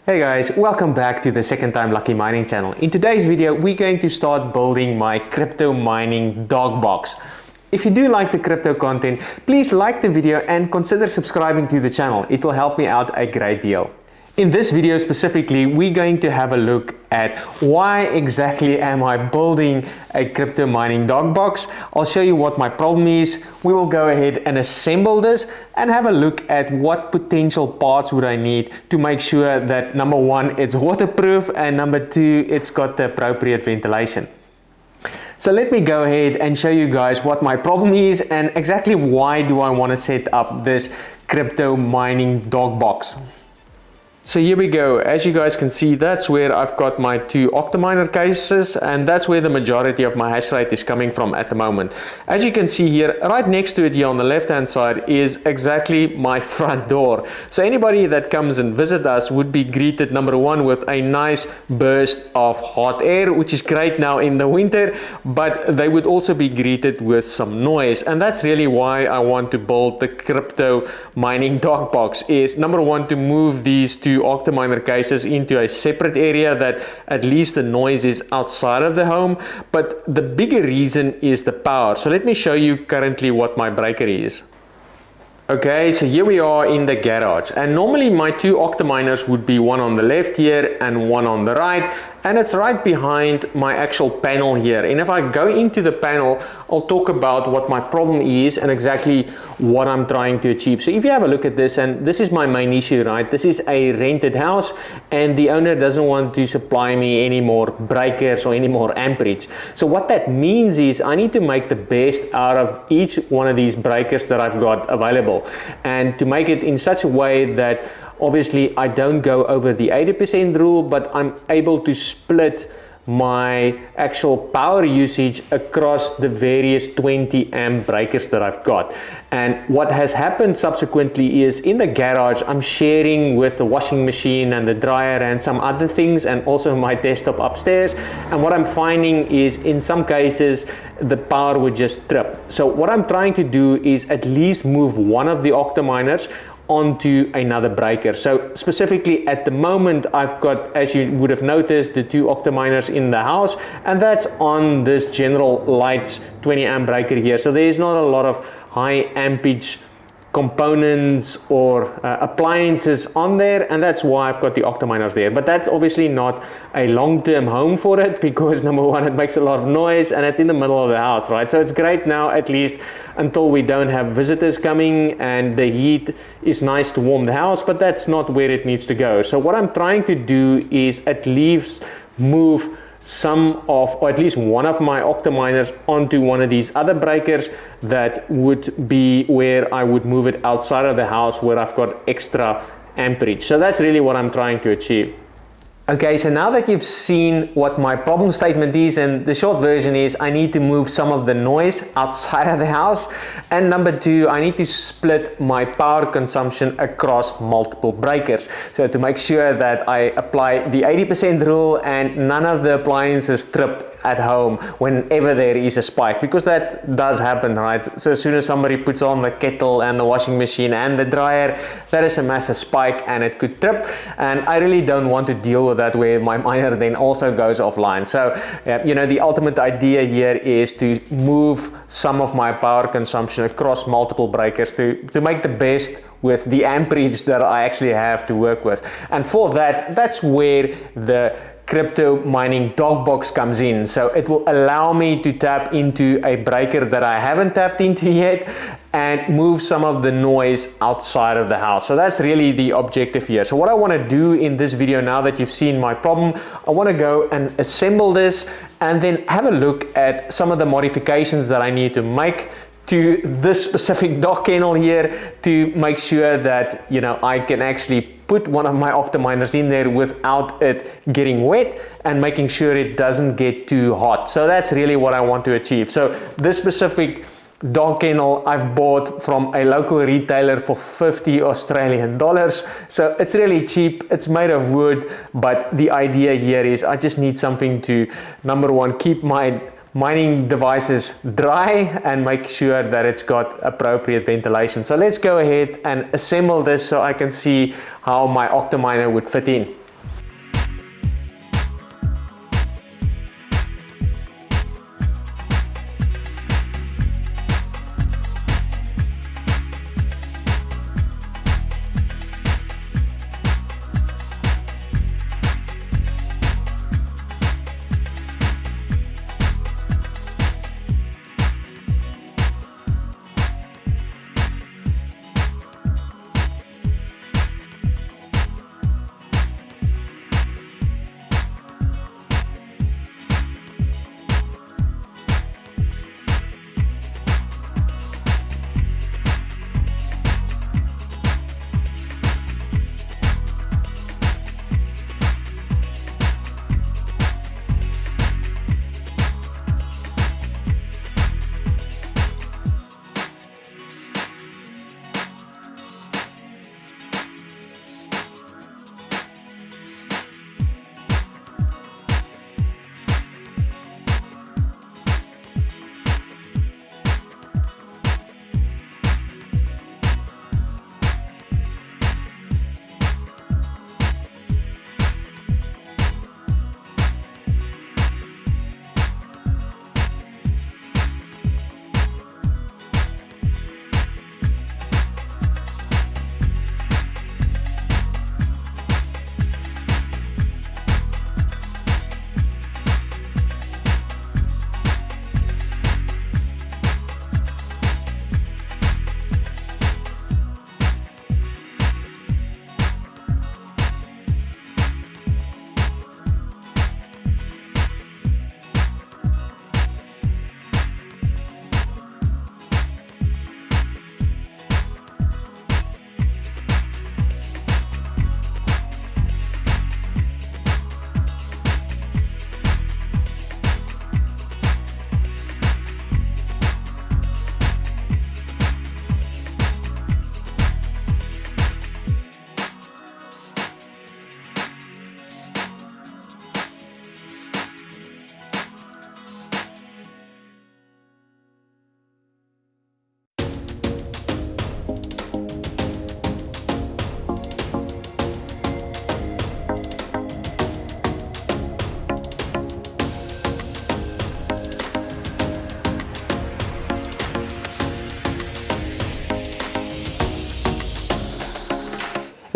Hey guys, welcome back to the Second Time Lucky Mining channel. In today's video, we're going to start building my crypto mining dog box. If you do like the crypto content, please like the video and consider subscribing to the channel. It will help me out a great deal. In this video specifically, we're going to have a look at why exactly am I building a crypto mining dog box. I'll show you what my problem is. We will go ahead and assemble this and have a look at what potential parts would I need to make sure that number one, it's waterproof, and number two, it's got the appropriate ventilation. So let me go ahead and show you guys what my problem is and exactly why do I want to set up this crypto mining dog box. So here we go. As you guys can see, that's where I've got my two Octominer cases, and that's where the majority of my hash rate is coming from at the moment. As you can see here, right next to it here on the left hand side is exactly my front door. So anybody that comes and visit us would be greeted, number one, with a nice burst of hot air, which is great now in the winter, but they would also be greeted with some noise. And that's really why I want to build the crypto mining dog box, is number one, to move these two Octominer cases into a separate area that at least the noise is outside of the home. But the bigger reason is the power. So let me show you currently what my breaker is. Okay, so here we are in the garage, and normally my two Octominers would be one on the left here and one on the right, and it's right behind my actual panel here. And if I go into the panel, I'll talk about what my problem is and exactly what I'm trying to achieve. So if you have a look at this, and this is my main issue, right? This is a rented house and the owner doesn't want to supply me any more breakers or any more amperage. So what that means is I need to make the best out of each one of these breakers that I've got available, and to make it in such a way that obviously I don't go over the 80% rule, but I'm able to split my actual power usage across the various 20 amp breakers that I've got. And what has happened subsequently is in the garage, I'm sharing with the washing machine and the dryer and some other things, and also my desktop upstairs. And what I'm finding is in some cases, the power would just trip. So what I'm trying to do is at least move one of the Octominers onto another breaker. So specifically at the moment, I've got, as you would have noticed, the two Octominers in the house, and that's on this General Lights 20 amp breaker here. So there's not a lot of high ampage components or appliances on there, and that's why I've got the Octominers there. But that's obviously not a long-term home for it, because number one, it makes a lot of noise and it's in the middle of the house, right? So it's great now, at least until we don't have visitors coming, and the heat is nice to warm the house, but that's not where it needs to go. So what I'm trying to do is at least move some of, or at least one of my Octominers onto one of these other breakers that would be where I would move it outside of the house where I've got extra amperage. So that's really what I'm trying to achieve. Okay, so now that you've seen what my problem statement is, and the short version is I need to move some of the noise outside of the house, and number two, I need to split my power consumption across multiple breakers. So to make sure that I apply the 80% rule and none of the appliances trip at home whenever there is a spike, because that does happen, right? So as soon as somebody puts on the kettle and the washing machine and the dryer, that is a massive spike and it could trip, and I really don't want to deal with that where my miner then also goes offline. So you know, the ultimate idea here is to move some of my power consumption across multiple breakers to make the best with the amperage that I actually have to work with. And for that, that's where the crypto mining dog box comes in. So it will allow me to tap into a breaker that I haven't tapped into yet and move some of the noise outside of the house. So that's really the objective here. So what I want to do in this video, now that you've seen my problem, I want to go and assemble this and then have a look at some of the modifications that I need to make to this specific dog kennel here to make sure that, you know, I can actually put one of my Octominers in there without it getting wet and making sure it doesn't get too hot. So that's really what I want to achieve. So this specific dog kennel I've bought from a local retailer for 50 Australian dollars. So it's really cheap. It's made of wood, but the idea here is I just need something to, number one, keep my mining devices dry and make sure that it's got appropriate ventilation. So let's go ahead and assemble this so I can see how my Octominer would fit in.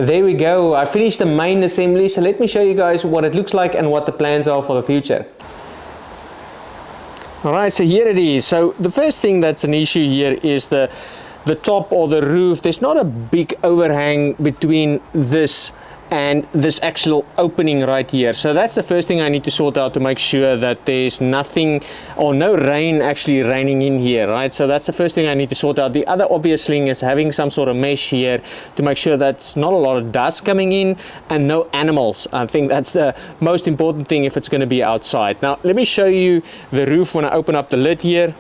there we go. I finished the main assembly, so let me show you guys what it looks like and what the plans are for the future. Alright, so here it is. So the first thing that's an issue here is the top or the roof. There's not a big overhang between this and this actual opening right here. So that's the first thing I need to sort out to make sure that there's nothing or no rain actually raining in here, right? So that's the first thing I need to sort out. The other obvious thing is having some sort of mesh here to make sure that's not a lot of dust coming in and no animals. I think that's the most important thing if it's going to be outside. Now let me show you the roof when I open up the lid here.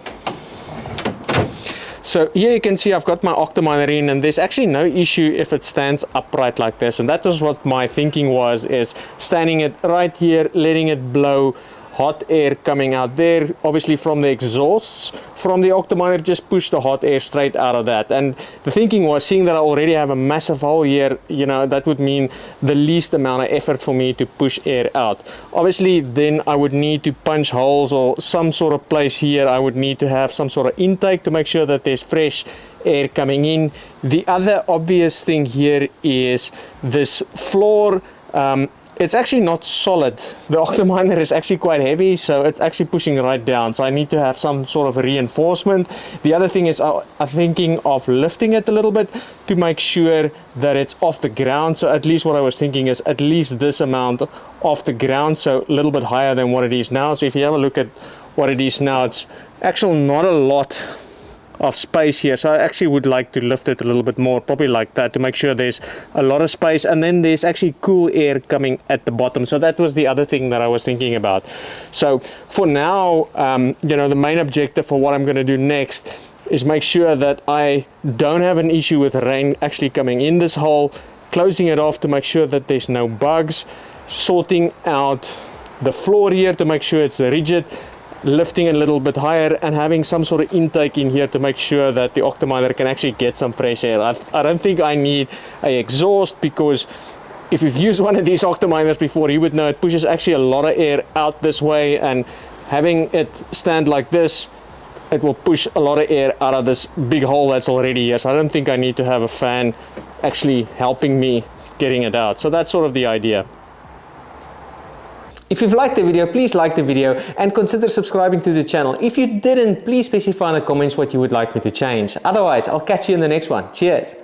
So here you can see I've got my Octominer in, and there's actually no issue if it stands upright like this, and that was what my thinking was, is standing it right here, letting it blow hot air coming out there, obviously from the exhausts from the Octominer. Just push the hot air straight out of that. And the thinking was, seeing that I already have a massive hole here, you know, that would mean the least amount of effort for me to push air out. Obviously then I would need to punch holes or some sort of place here. I would need to have some sort of intake to make sure that there's fresh air coming in. The other obvious thing here is this floor. It's actually not solid. The Octominer is actually quite heavy, so it's actually pushing right down. So I need to have some sort of reinforcement. The other thing is I'm thinking of lifting it a little bit to make sure that it's off the ground. So at least what I was thinking is at least this amount off the ground, so a little bit higher than what it is now. So if you have a look at what it is now, it's actually not a lot of space here, so I actually would like to lift it a little bit more, probably like that, to make sure there's a lot of space, and then there's actually cool air coming at the bottom. So that was the other thing that I was thinking about. So for now, you know, the main objective for what I'm going to do next is make sure that I don't have an issue with rain actually coming in this hole, closing it off to make sure that there's no bugs, sorting out the floor here to make sure it's rigid, lifting it a little bit higher, and having some sort of intake in here to make sure that the Octominer can actually get some fresh air. I don't think I need an exhaust, because if you've used one of these Octominers before, you would know it pushes actually a lot of air out this way, and having it stand like this, it will push a lot of air out of this big hole that's already here. So I don't think I need to have a fan actually helping me getting it out. So that's sort of the idea. If you've liked the video, please like the video and consider subscribing to the channel. If you didn't, please specify in the comments what you would like me to change. Otherwise, I'll catch you in the next one. Cheers!